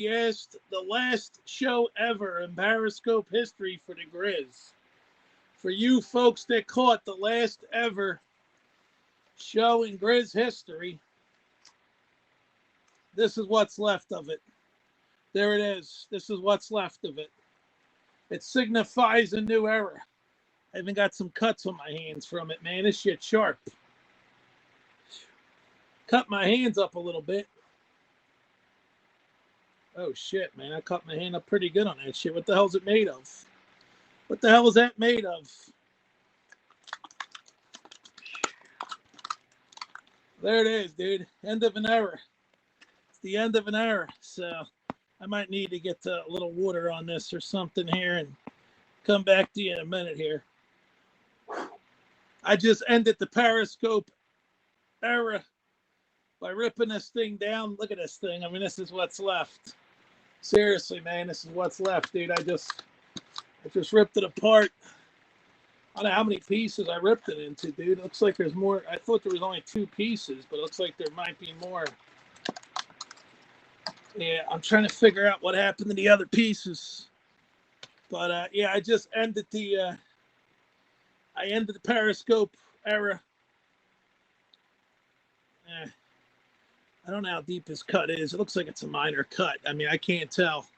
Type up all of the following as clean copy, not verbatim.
broadcast the last show ever in Periscope history for the Grizz. For you folks that caught the last ever show in Grizz history, this is what's left of it. There it is. This is what's left of it. It signifies a new era. I even got some cuts on my hands from it, man. This shit sharp. Cut my hands up a little bit. Oh shit, man. I cut my hand up pretty good on that shit. What the hell is it made of? What the hell is that made of? There it is, dude. End of an era. It's the end of an era. So I might need to get a little water on this or something here and come back to you in a minute here. I just ended the Periscope era by ripping this thing down. Look at this thing. I mean, this is what's left. Seriously, man, this is what's left, dude. I just ripped it apart. I don't know how many pieces I ripped it into, dude. It looks like there's more. I thought there was only 2 pieces, but it looks like there might be more. Yeah, I'm trying to figure out what happened to the other pieces. But yeah, I just ended the Periscope era. I don't know how deep this cut is. It looks like it's a minor cut. I mean, I can't tell.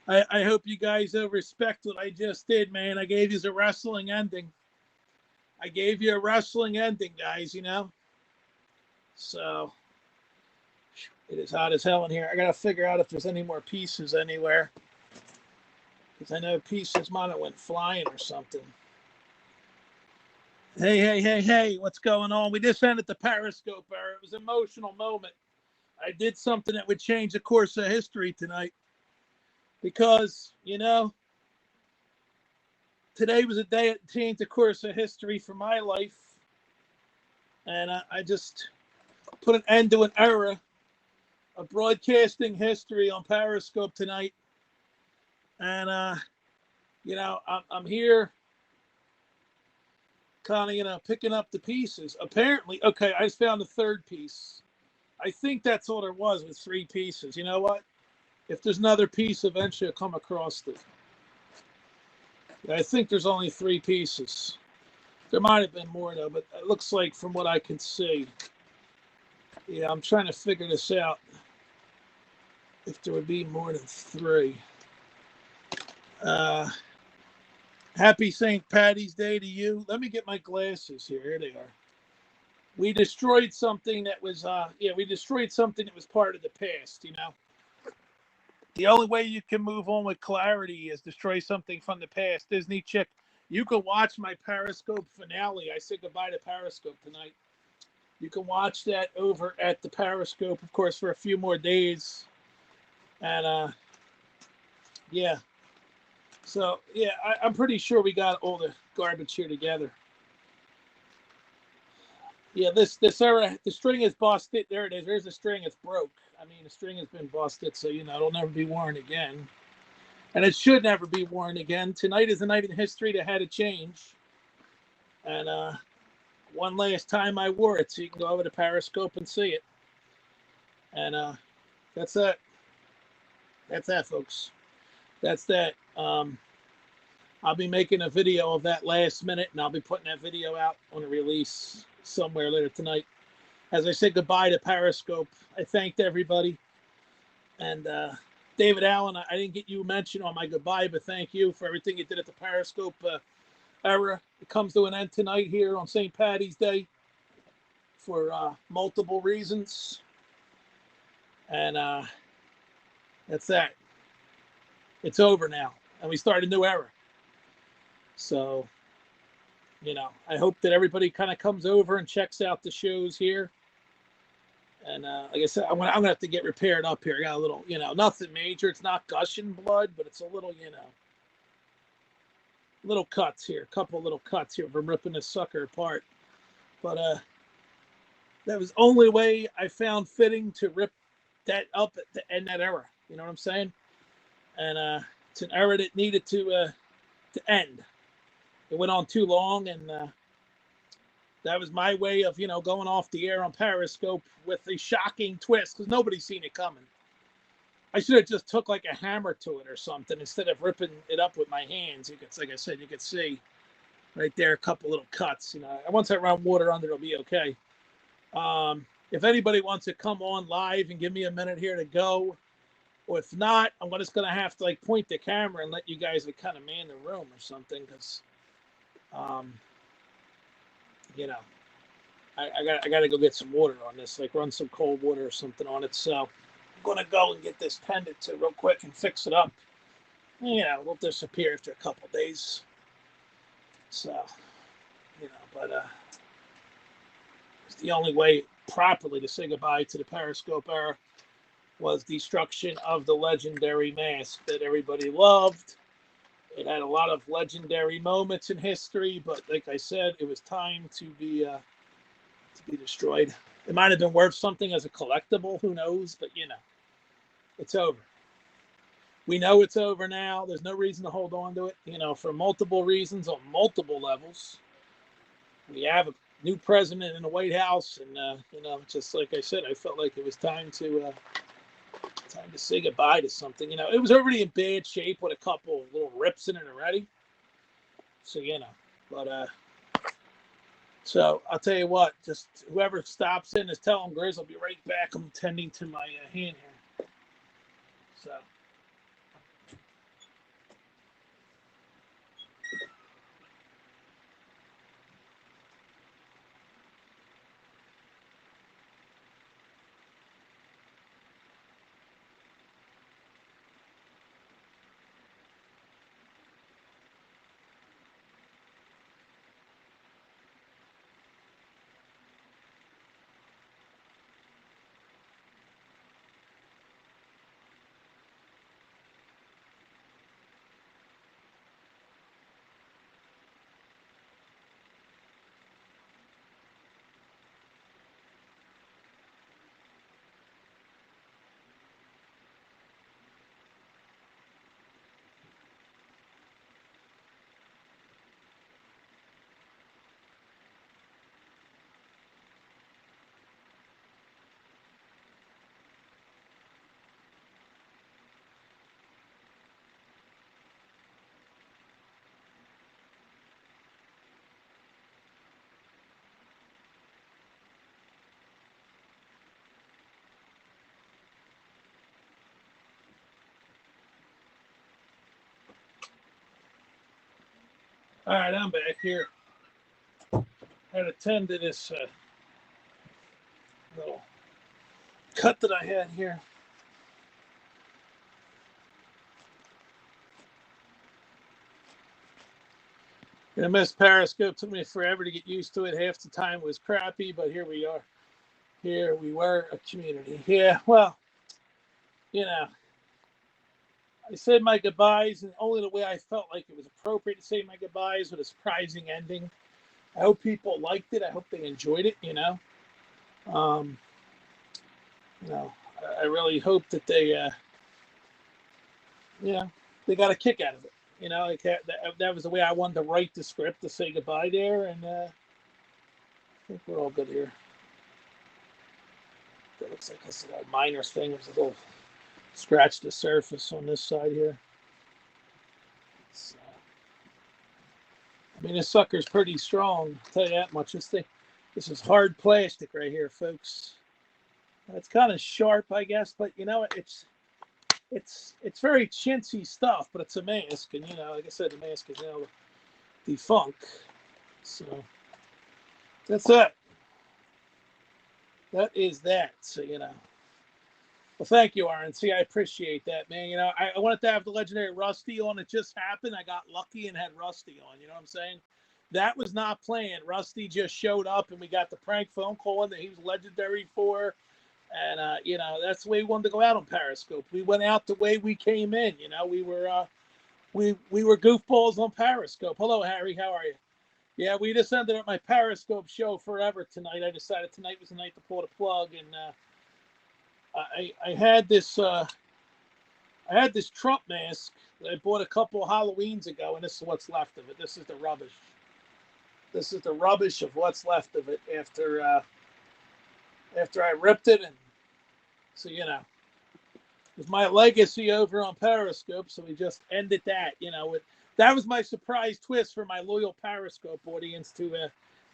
I hope you guys respect what I just did, man. I gave you a wrestling ending. I gave you a wrestling ending, guys, you know? So, it is hot as hell in here. I got to figure out if there's any more pieces anywhere. Because I know pieces might have went flying or something. Hey, what's going on? We just ended the Periscope era. It was an emotional moment. I did something that would change the course of history tonight. Because, you know, today was a day that changed the course of history for my life. And I just put an end to an era of broadcasting history on Periscope tonight. And, you know, I'm here kind of, you know, picking up the pieces. Apparently, okay, I just found the third piece. I think that's all there was 3 pieces. You know what? If there's another piece, eventually I'll come across it. I think there's only 3 pieces. There might have been more, though, but it looks like from what I can see. Yeah, I'm trying to figure this out. If there would be more than 3. Happy St. Patty's Day to you. Let me get my glasses here. Here they are. We destroyed something that was, we destroyed something that was part of the past, you know. The only way you can move on with clarity is destroy something from the past. Disney Chick, you can watch my Periscope finale. I said goodbye to Periscope tonight. You can watch that over at the Periscope, of course, for a few more days. And, yeah. So, yeah, I'm pretty sure we got all the garbage here together. Yeah, this era, the string is busted. There it is. There's the string. It's broke. I mean, the string has been busted, so, you know, it'll never be worn again. And it should never be worn again. Tonight is a night in history that had to change. And one last time I wore it, so you can go over to Periscope and see it. And that's that. That's that, folks. That's that. I'll be making a video of that last minute, and I'll be putting that video out on a release somewhere later tonight. As I said goodbye to Periscope, I thanked everybody. And David Allen, I didn't get you mentioned on my goodbye, but thank you for everything you did at the Periscope era. It comes to an end tonight here on St. Patty's Day for multiple reasons. And that's that. It's over now, and we start a new era. So, you know, I hope that everybody kind of comes over and checks out the shows here. And like I said, I'm gonna have to get repaired up here. I got a little, you know, nothing major. It's not gushing blood, but it's a little, you know, little cuts here. A couple little cuts here from ripping this sucker apart. But that was the only way I found fitting to rip that up at the end of that era. You know what I'm saying? And it's an era that needed to end. It went on too long, and that was my way of, you know, going off the air on Periscope with a shocking twist, because nobody's seen it coming. I should have just took like a hammer to it or something instead of ripping it up with my hands. You could, like I said, you could see right there a couple little cuts. You know, once I run water under, it'll be okay. If anybody wants to come on live and give me a minute here to go, or if not, I'm just going to have to like point the camera and let you guys like kind of man the room or something, because, you know, I got to go get some water on this, like run some cold water or something on it. So I'm going to go and get this tended to real quick and fix it up. You know, we'll disappear after a couple of days. So, you know, but it's the only way properly to say goodbye to the Periscope era was destruction of the legendary mask that everybody loved. It had a lot of legendary moments in history, but like I said, it was time to be destroyed. It might have been worth something as a collectible, who knows? But you know, it's over. We know it's over now. There's no reason to hold on to it, you know, for multiple reasons on multiple levels. We have a new president in the White House, and you know, just like I said, I felt like it was time to say goodbye to something. You know, it was already in bad shape with a couple little rips in it already. So you know, but so I'll tell you what, just whoever stops in is telling Grizz I'll be right back. I'm tending to my hand here. So. All right, I'm back here. Had to tend to this little cut that I had here. The Miss Periscope took me forever to get used to it. Half the time was crappy, but here we are. Here we were, a community. Yeah, well, you know, I said my goodbyes, and only the way I felt like it was appropriate to say my goodbyes with a surprising ending. I hope people liked it. I hope they enjoyed it. You know, you know, I really hope that they, you know, they got a kick out of it. You know, like that was the way I wanted to write the script to say goodbye there, and I think we're all good here. That looks like this little minor thing. There's a little scratch the surface on this side here. So, I mean, this sucker's pretty strong. I'll tell you that much. This is hard plastic right here, folks. It's kind of sharp, I guess, but you know, it's very chintzy stuff. But it's a mask, and you know, like I said, the mask is now defunct. So that's it. That is that. So you know. Well, thank you, RNC. I appreciate that, man. You know, I wanted to have the legendary Rusty on. It just happened. I got lucky and had Rusty on. You know what I'm saying? That was not planned. Rusty just showed up, and we got the prank phone call that he was legendary for. And, you know, that's the way we wanted to go out on Periscope. We went out the way we came in. You know, we were goofballs on Periscope. Hello, Harry. How are you? Yeah, we just ended up my Periscope show forever tonight. I decided tonight was the night to pull the plug, and I had this Trump mask that I bought a couple of Halloweens ago, and this is what's left of it. This is the rubbish. This is the rubbish of what's left of it after I ripped it, and so you know, my legacy over on Periscope, so we just ended that. That was my surprise twist for my loyal Periscope audience to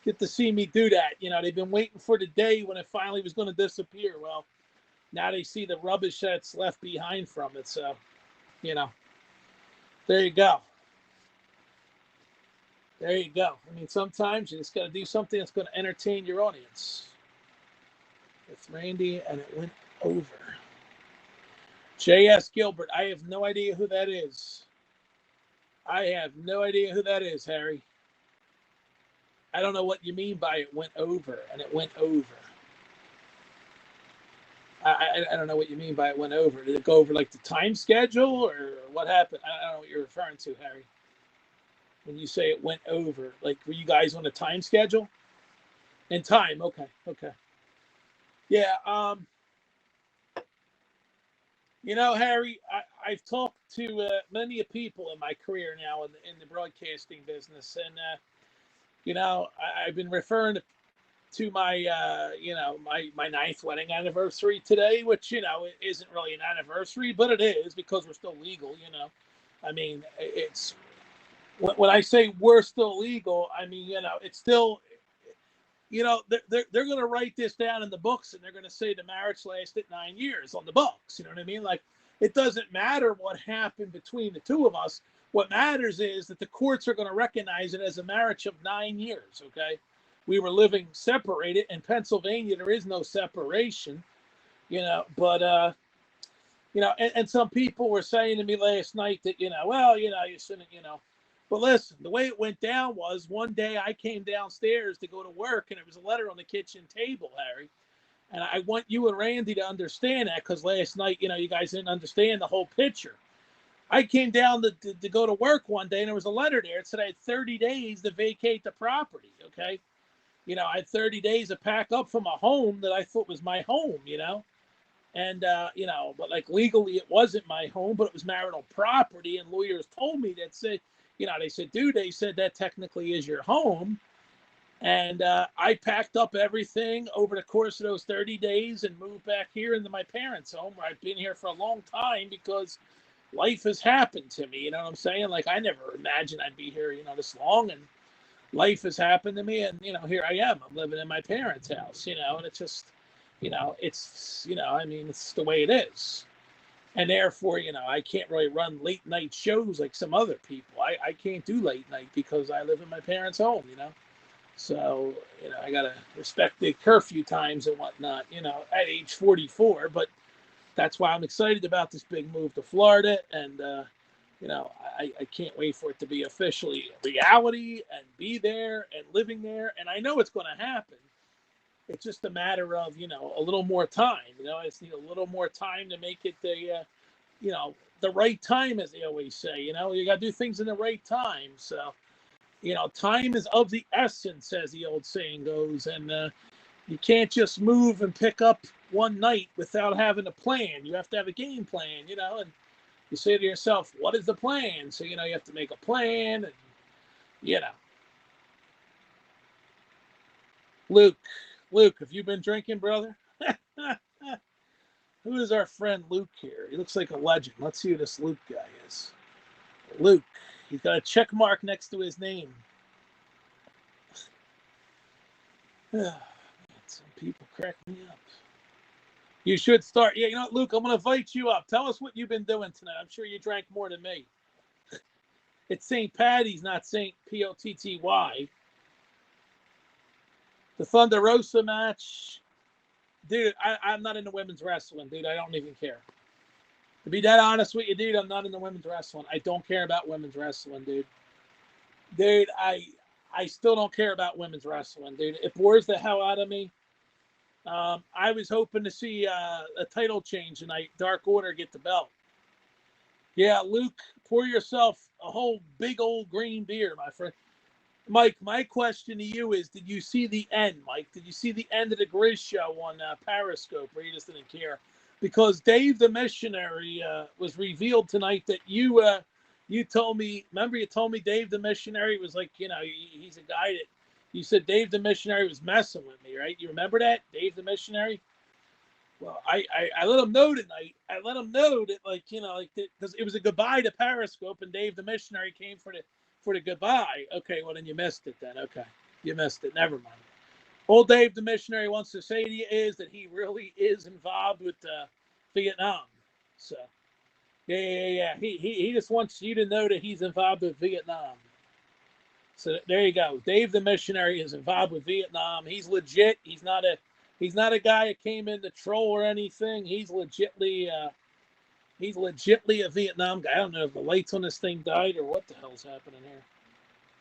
get to see me do that. They've been waiting for the day when it finally was going to disappear. Well, now they see the rubbish that's left behind from it. So, there you go. There you go. I mean, sometimes you just got to do something that's going to entertain your audience. It's Randy, and it went over. J.S. Gilbert, I have no idea who that is. I have no idea who that is, Harry. I don't know what you mean by it went over, and it went over. I don't know what you mean by it went over. Did it go over like the time schedule, or what happened? I don't know what you're referring to, Harry. When you say it went over, like, were you guys on a time schedule? In time, okay. Yeah, Harry, I've talked to many people in my career now in the broadcasting business, and I've been referring to my my ninth wedding anniversary today, which it isn't really an anniversary, but it is because we're still legal. I mean, it's when I say we're still legal, I mean it's still. They're going to write this down in the books, and they're going to say the marriage lasted 9 years on the books. You know what I mean? Like, it doesn't matter what happened between the two of us. What matters is that the courts are going to recognize it as a marriage of 9 years. Okay, we were living separated. In Pennsylvania, there is no separation. But and some people were saying to me last night that you shouldn't. But listen, the way it went down was one day I came downstairs to go to work, and there was a letter on the kitchen table, Harry. And I want you and Randy to understand that, because last night, you guys didn't understand the whole picture. I came down to go to work one day, and there was a letter there. It said I had 30 days to vacate the property, okay? I had 30 days to pack up from a home that I thought was my home, And, but like legally it wasn't my home, but it was marital property. And lawyers told me that they said, dude, they said that technically is your home. And I packed up everything over the course of those 30 days and moved back here into my parents' home, where I've been here for a long time because life has happened to me. You know what I'm saying? Like, I never imagined I'd be here, this long, and life has happened to me. And, here I am. I'm living in my parents' house, and it's just, it's, I mean, it's the way it is. And therefore, I can't really run late night shows like some other people. I can't do late night because I live in my parents' home, So, I got to respect the curfew times and whatnot, at age 44. But that's why I'm excited about this big move to Florida. And, I can't wait for it to be officially reality and be there and living there. And I know it's going to happen. It's just a matter of, a little more time. I just need a little more time to make it the right time, as they always say. You got to do things in the right time. So, time is of the essence, as the old saying goes. And you can't just move and pick up one night without having a plan. You have to have a game plan, and you say to yourself, what is the plan? So, you have to make a plan. And, Luke, have you been drinking, brother? Who is our friend Luke here? He looks like a legend. Let's see who this Luke guy is. Luke. He's got a check mark next to his name. Some people crack me up. You should start. Yeah, Luke, I'm going to invite you up. Tell us what you've been doing tonight. I'm sure you drank more than me. It's St. Patty's, not St. Potty. The Thunder Rosa match. Dude, I'm not into women's wrestling, dude. I don't even care. To be that honest with you, dude, I'm not into women's wrestling. I don't care about women's wrestling, dude. Dude, I still don't care about women's wrestling, dude. It bores the hell out of me. I was hoping to see a title change tonight. Dark Order get the belt. Yeah, Luke, pour yourself a whole big old green beer, my friend. Mike, my question to you is, did you see the end, Mike? Did you see the end of the Grizz show on Periscope, or you just didn't care? Because Dave the Missionary was revealed tonight that you told me, remember you told me Dave the Missionary was like, he's a guy that, you said Dave the Missionary was messing with me, right? You remember that? Dave the Missionary? Well, I let them know tonight. I let them know that, like, you know, like, because it was a goodbye to Periscope, and Dave the missionary came for the goodbye. Okay, well then you missed it then. Okay, you missed it. Never mind. All Dave the missionary wants to say to you is that he really is involved with Vietnam. So yeah. He just wants you to know that he's involved with Vietnam. So there you go. Dave the missionary is involved with Vietnam. He's legit. He's not a guy that came in to troll or anything. He's legitly a Vietnam guy. I don't know if the lights on this thing died or what the hell's happening here.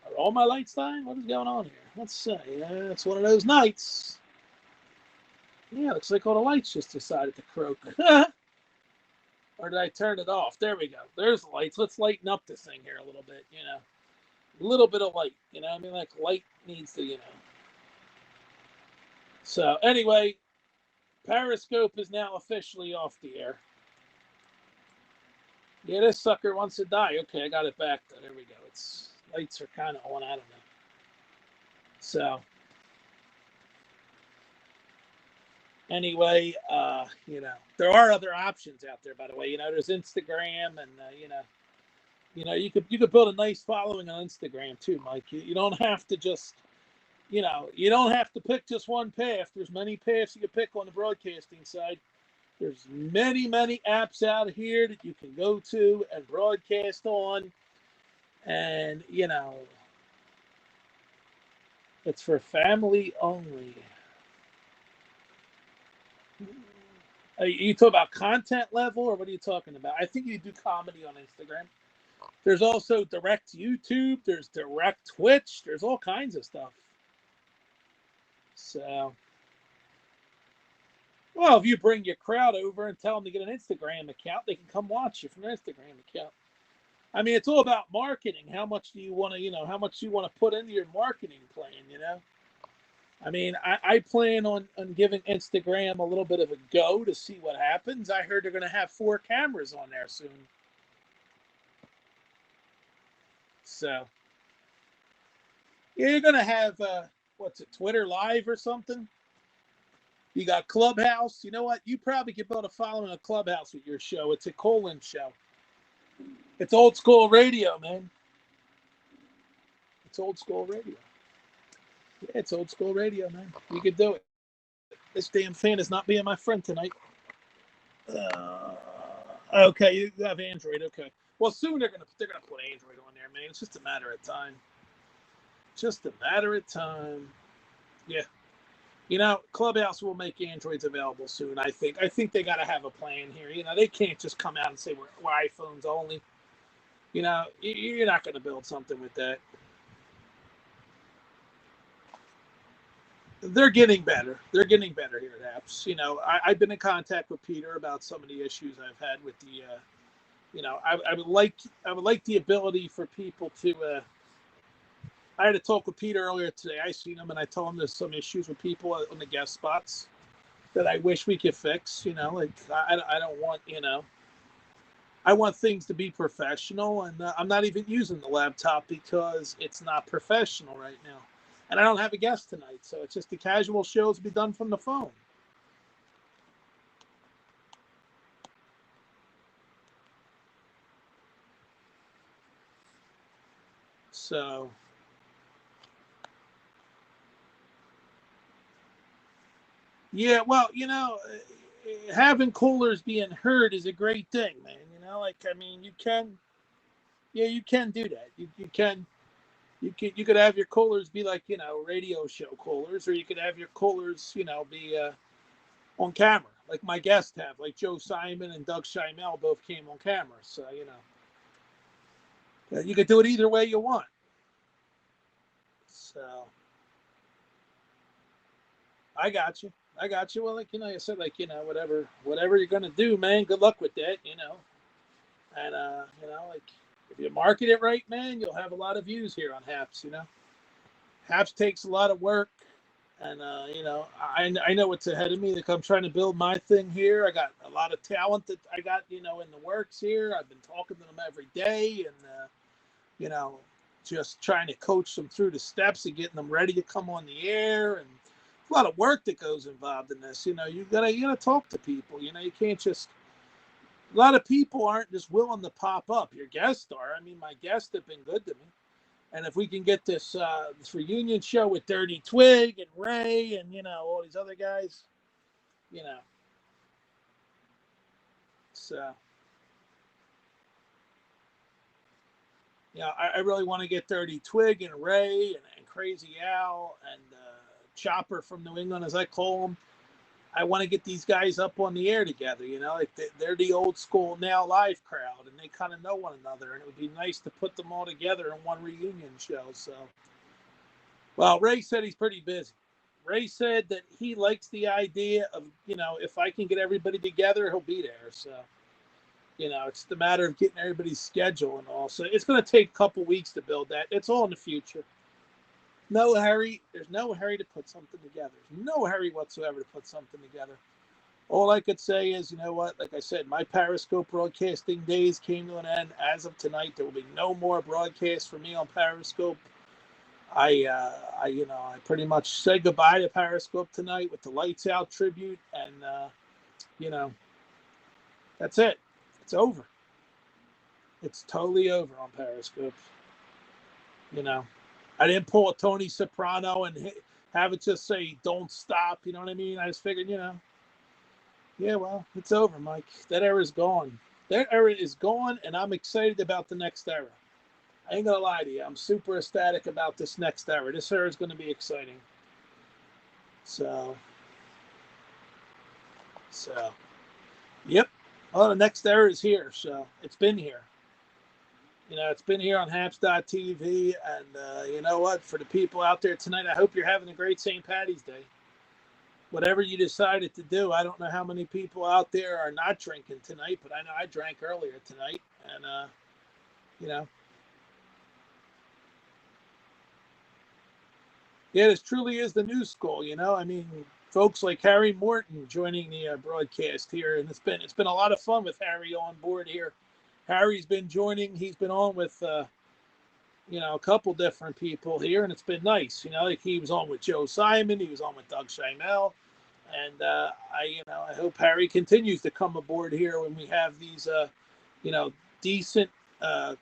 Are all my lights dying? What is going on here? Let's see. It's one of those nights. Yeah, looks like all the lights just decided to croak. Or did I turn it off? There we go. There's the lights. Let's lighten up this thing here a little bit, you know. A little bit of light, you know. I mean, like, light needs to, you know. So anyway, Periscope is now officially off the air. Yeah, this sucker wants to die. Okay, I got it back. There we go. It's lights are kind of on. I don't know. So anyway, you know, there are other options out there. By the way, you know, there's Instagram, and you know, you could build a nice following on Instagram too, Mike. You don't have to just, you know, you don't have to pick just one path. There's many paths you can pick on the broadcasting side. There's many apps out here that you can go to and broadcast on, and you know, it's for family only. You talk about content level, or what are you talking about? I think you do comedy on Instagram. There's also direct YouTube. There's direct Twitch. There's all kinds of stuff. So, well, if you bring your crowd over and tell them to get an Instagram account, they can come watch you from an Instagram account. I mean, it's all about marketing. How much do you want to, you know, how much do you want to put into your marketing plan, you know? I mean, I plan on giving Instagram a little bit of a go to see what happens. I heard they're going to have 4 cameras on there soon. So, yeah, you're going to have, what's it, Twitter Live or something? You got Clubhouse. You know what? You probably could build a following on Clubhouse with your show. It's a call-in show. It's old school radio, man. It's old school radio. Yeah, it's old school radio, man. You could do it. This damn fan is not being my friend tonight. Okay, you have Android. Okay. Well, soon they're gonna put Android on there, man. It's just a matter of time. Just a matter of time. Yeah. You know, Clubhouse will make Androids available soon. I think. I think they got to have a plan here. You know, they can't just come out and say we're iPhones only. You know, you're not going to build something with that. They're getting better. They're getting better here at Apps. You know, I've been in contact with Peter about some of the issues I've had with the. You know, I would like the ability for people to. I had a talk with Peter earlier today. I seen him and I told him there's some issues with people on the guest spots that I wish we could fix. You know, like I don't want, you know, I want things to be professional, and I'm not even using the laptop because it's not professional right now. And I don't have a guest tonight, so it's just the casual shows to be done from the phone. So, yeah, well, you know, having callers being heard is a great thing, man. You know, like, I mean, yeah, you can do that. You could have your callers be like, you know, radio show callers, or you could have your callers, you know, be on camera, like my guests have, like Joe Simon and Doug Schimel both came on camera. So, you know, you could do it either way you want. So, I got you. I got you. Well, like, you know, I said, like, you know, whatever you're gonna do, man. Good luck with that. You know, and you know, like, if you market it right, man, you'll have a lot of views here on Haps. You know, Haps takes a lot of work. And, you know, I know what's ahead of me. Like, I'm trying to build my thing here. I got a lot of talent that I got, you know, in the works here. I've been talking to them every day and, you know, just trying to coach them through the steps of getting them ready to come on the air and a lot of work that goes involved in this. You gotta talk to people. You can't just. A lot of people aren't just willing to pop up. Your guests are. I mean, my guests have been good to me. And if we can get this reunion show with Dirty Twig and Ray and all these other guys, you know, so I really want to get Dirty Twig and Ray and Crazy Al and Chopper from New England, as I call him. I want to get these guys up on the air together. Like they're the old school Now Live crowd, and they kind of know one another. And it would be nice to put them all together in one reunion show. So, well, Ray said he's pretty busy. Ray said that he likes the idea of, if I can get everybody together, he'll be there. So, it's the matter of getting everybody's schedule and all. So it's going to take a couple weeks to build that. It's all in the future. No hurry. There's no hurry to put something together. There's no hurry whatsoever to put something together. All I could say is, you know what? Like I said, my Periscope broadcasting days came to an end. As of tonight, there will be no more broadcasts for me on Periscope. I pretty much said goodbye to Periscope tonight with the Lights Out tribute, and that's it. It's over. It's totally over on Periscope. I didn't pull a Tony Soprano and have it just say "Don't stop." You know what I mean? I just figured, yeah, well, it's over, Mike. That era is gone. That era is gone, and I'm excited about the next era. I ain't gonna lie to you. I'm super ecstatic about this next era. This era is going to be exciting. So, yep. Well, the next era is here. So it's been here. It's been here on Haps.tv. And you know what? For the people out there tonight, I hope you're having a great St. Patty's Day. Whatever you decided to do, I don't know how many people out there are not drinking tonight, but I know I drank earlier tonight. And, yeah, this truly is the new school. I mean, folks like Harry Morton joining the broadcast here, and it's been a lot of fun with Harry on board here. Harry's been joining. He's been on with a couple different people here, and it's been nice. Like he was on with Joe Simon, he was on with Doug Schimel, and I hope Harry continues to come aboard here when we have these decent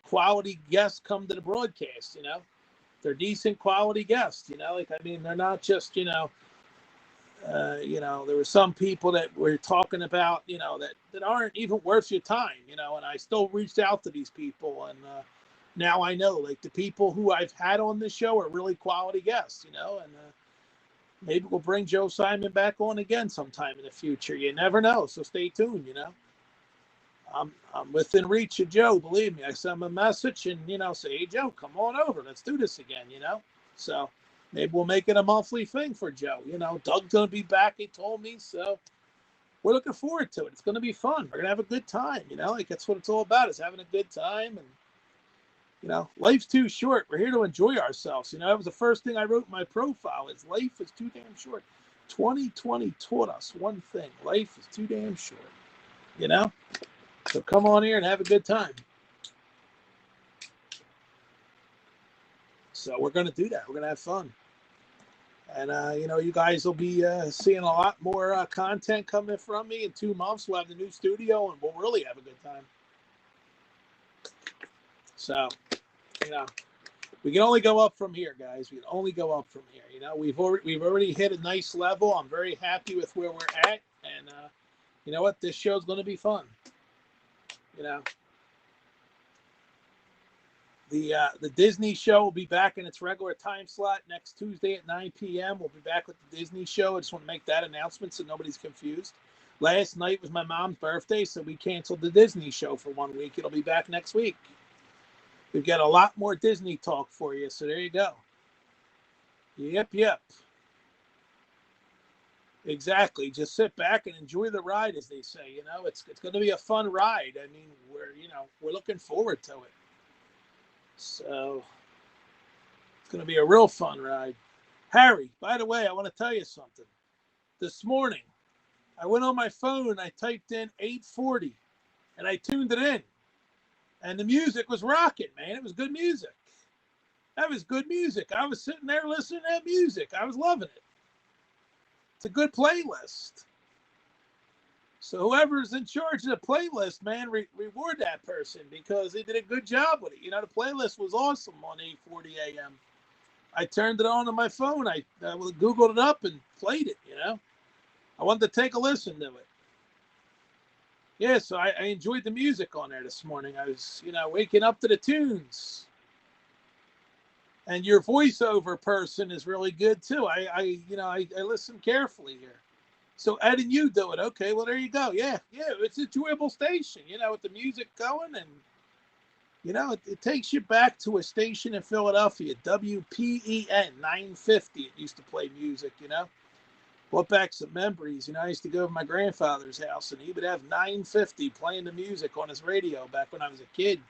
quality guests come to the broadcast. They're decent quality guests, they're not just, there were some people that were talking about, that aren't even worth your time, and I still reached out to these people. And now I know, like, the people who I've had on this show are really quality guests, and maybe we'll bring Joe Simon back on again sometime in the future. You never know. So stay tuned, I'm within reach of Joe, believe me. I send him a message and, say, hey, Joe, come on over. Let's do this again, So maybe we'll make it a monthly thing for Joe. Doug's going to be back, he told me. So we're looking forward to it. It's going to be fun. We're going to have a good time, Like, that's what it's all about, is having a good time. And, life's too short. We're here to enjoy ourselves. That was the first thing I wrote in my profile is life is too damn short. 2020 taught us one thing. Life is too damn short, So come on here and have a good time. So we're going to do that. We're going to have fun. And, you guys will be seeing a lot more content coming from me in 2 months. We'll have the new studio and we'll really have a good time. So, we can only go up from here, guys. We can only go up from here. We've already hit a nice level. I'm very happy with where we're at. And you know what? This show's going to be fun. The Disney show will be back in its regular time slot next Tuesday at 9 p.m. We'll be back with the Disney show. I just want to make that announcement so nobody's confused. Last night was my mom's birthday, so we canceled the Disney show for 1 week. It'll be back next week. We've got a lot more Disney talk for you, so there you go. Yep. Exactly. Just sit back and enjoy the ride, as they say. It's going to be a fun ride. I mean, we're looking forward to it. So it's going to be a real fun ride. Harry, by the way, I want to tell you something. This morning, I went on my phone and I typed in 840 and I tuned it in. And the music was rocking, man. It was good music. That was good music. I was sitting there listening to that music. I was loving it. It's a good playlist. So whoever's in charge of the playlist, man, reward that person because they did a good job with it. You know, the playlist was awesome on 8:40 a.m. I turned it on my phone. I Googled it up and played it, you know. I wanted to take a listen to it. Yeah, so I enjoyed the music on there this morning. I was, you know, waking up to the tunes. And your voiceover person is really good too. I listen carefully here. So Ed and you do it. Okay, well there you go. Yeah, it's a enjoyable station, you know, with the music going, and you know, it takes you back to a station in Philadelphia, WPEN 950. It used to play music, you know. Brought back some memories. You know, I used to go to my grandfather's house and he would have 950 playing the music on his radio back when I was a kid.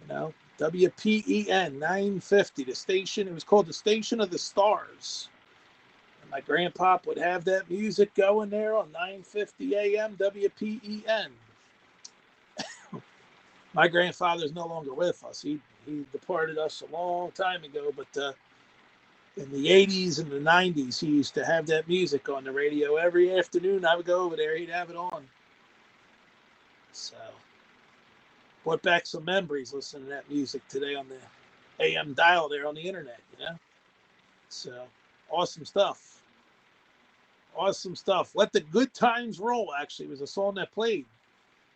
You know, WPEN 950, the station. It was called the Station of the Stars. My grandpop would have that music going there on 9:50 a.m. WPEN. My grandfather's no longer with us. He departed us a long time ago, but in the 80s and the 90s, he used to have that music on the radio every afternoon. I would go over there, he'd have it on. So, brought back some memories listening to that music today on the AM dial there on the internet, you know? So, awesome stuff. Awesome stuff. Let the Good Times Roll, actually, was a song that played.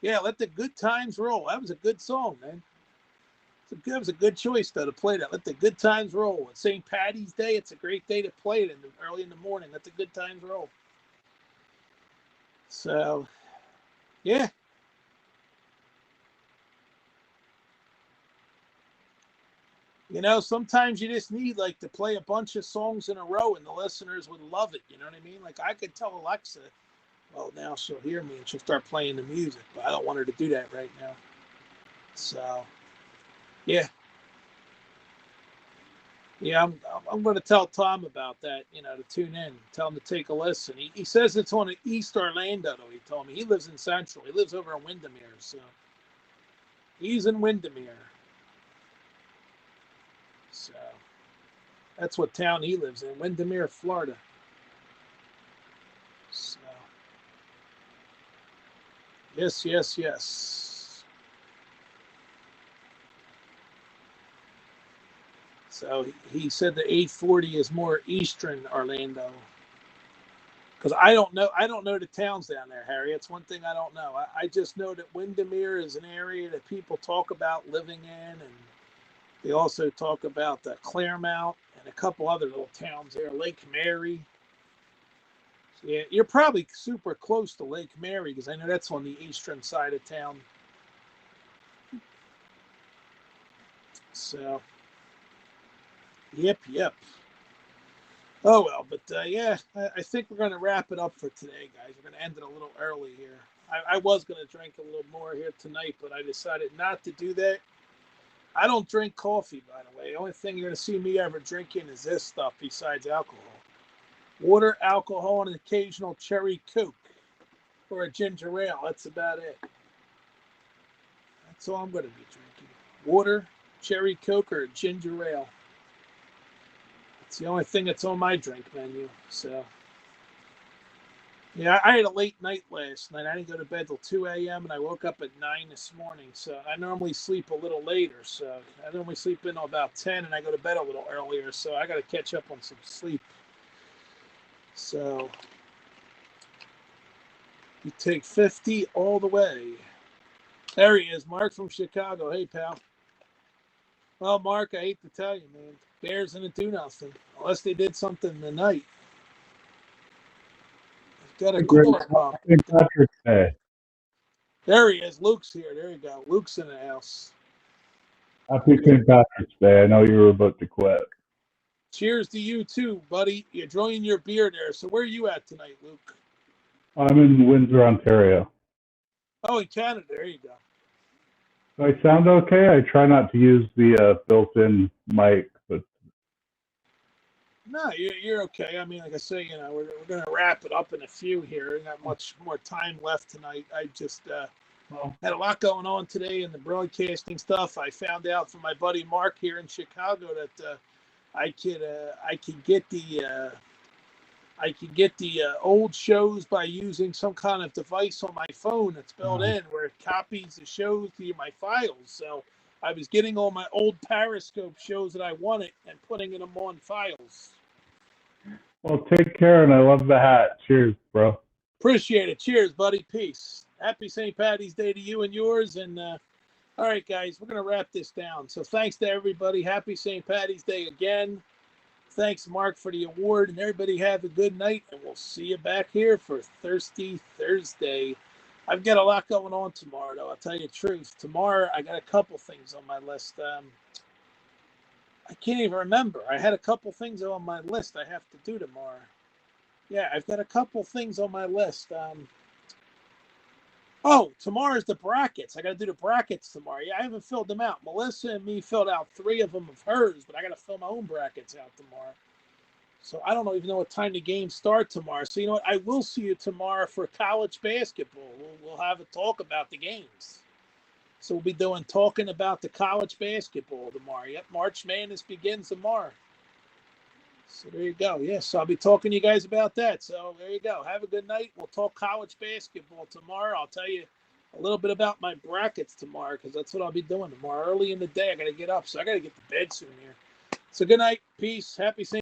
Yeah, Let the Good Times Roll. That was a good song, man. That was a good choice, though, to play that. Let the Good Times Roll. It's St. Patty's Day. It's a great day to play it early in the morning. Let the good times roll. So, yeah. You know, sometimes you just need, like, to play a bunch of songs in a row, and the listeners would love it. You know what I mean? Like, I could tell Alexa, well, now she'll hear me and she'll start playing the music, but I don't want her to do that right now. So, yeah. Yeah, I'm going to tell Tom about that, you know, to tune in. Tell him to take a listen. He says it's on East Orlando, he told me. He lives in Central. He lives over in Windermere, so he's in Windermere. So that's what town he lives in, Windermere, Florida. So, yes. So he said the 840 is more Eastern Orlando. Because I don't know the towns down there, Harry. It's one thing I don't know. I just know that Windermere is an area that people talk about living in, and they also talk about the Claremont and a couple other little towns there, Lake Mary. So yeah, you're probably super close to Lake Mary because I know that's on the eastern side of town. So, yep. Oh, well, but yeah, I think we're going to wrap it up for today, guys. We're going to end it a little early here. I was going to drink a little more here tonight, but I decided not to do that. I don't drink coffee, by the way. The only thing you're going to see me ever drinking is this stuff besides alcohol. Water, alcohol, and an occasional cherry Coke or a ginger ale. That's about it. That's all I'm going to be drinking. Water, cherry Coke, or a ginger ale. It's the only thing that's on my drink menu. So, yeah, I had a late night last night. I didn't go to bed till 2 a.m. and I woke up at 9 this morning. So I normally sleep a little later. So I normally sleep in about 10 and I go to bed a little earlier. So I got to catch up on some sleep. So you take 50 all the way. There he is, Mark from Chicago. Hey, pal. Well, Mark, I hate to tell you, man. Bears didn't do nothing unless they did something tonight. Got a cooler pump. St. Patrick's Day. There he is. Luke's here. There you go. Luke's in the house. Happy St. Patrick's Day. I know you were about to quit. Cheers to you too, buddy. You're enjoying your beer there. So where are you at tonight, Luke? I'm in Windsor, Ontario. Oh, in Canada. There you go. Do I sound okay? I try not to use the built-in mic, but No, you're okay. I mean, like I say, you know, we're going to wrap it up in a few here. Not much more time left tonight. I just had a lot going on today in the broadcasting stuff. I found out from my buddy Mark here in Chicago that I could get the I can get the old shows by using some kind of device on my phone that's built in where it copies the shows to my files. So I was getting all my old Periscope shows that I wanted and putting them on files. Well, take care, and I love the hat. Cheers, bro. Appreciate it. Cheers, buddy. Peace. Happy St. Patty's Day to you and yours. And all right, guys, we're going to wrap this down. So thanks to everybody. Happy St. Patty's Day again. Thanks, Mark, for the award. And everybody have a good night. And we'll see you back here for Thirsty Thursday. I've got a lot going on tomorrow, though. I'll tell you the truth. Tomorrow, I got a couple things on my list. I can't even remember. I had a couple things on my list I have to do tomorrow. Yeah, I've got a couple things on my list. Tomorrow's the brackets. I got to do the brackets tomorrow. Yeah, I haven't filled them out. Melissa and me filled out 3 of them of hers, but I got to fill my own brackets out tomorrow. So I don't even know what time the games start tomorrow. So you know what? I will see you tomorrow for college basketball. We'll have a talk about the games. So we'll be talking about the college basketball tomorrow. Yep, March Madness begins tomorrow. So there you go. Yes, so I'll be talking to you guys about that. So there you go. Have a good night. We'll talk college basketball tomorrow. I'll tell you a little bit about my brackets tomorrow because that's what I'll be doing tomorrow. Early in the day, I got to get up. So I got to get to bed soon here. So good night. Peace. Happy St.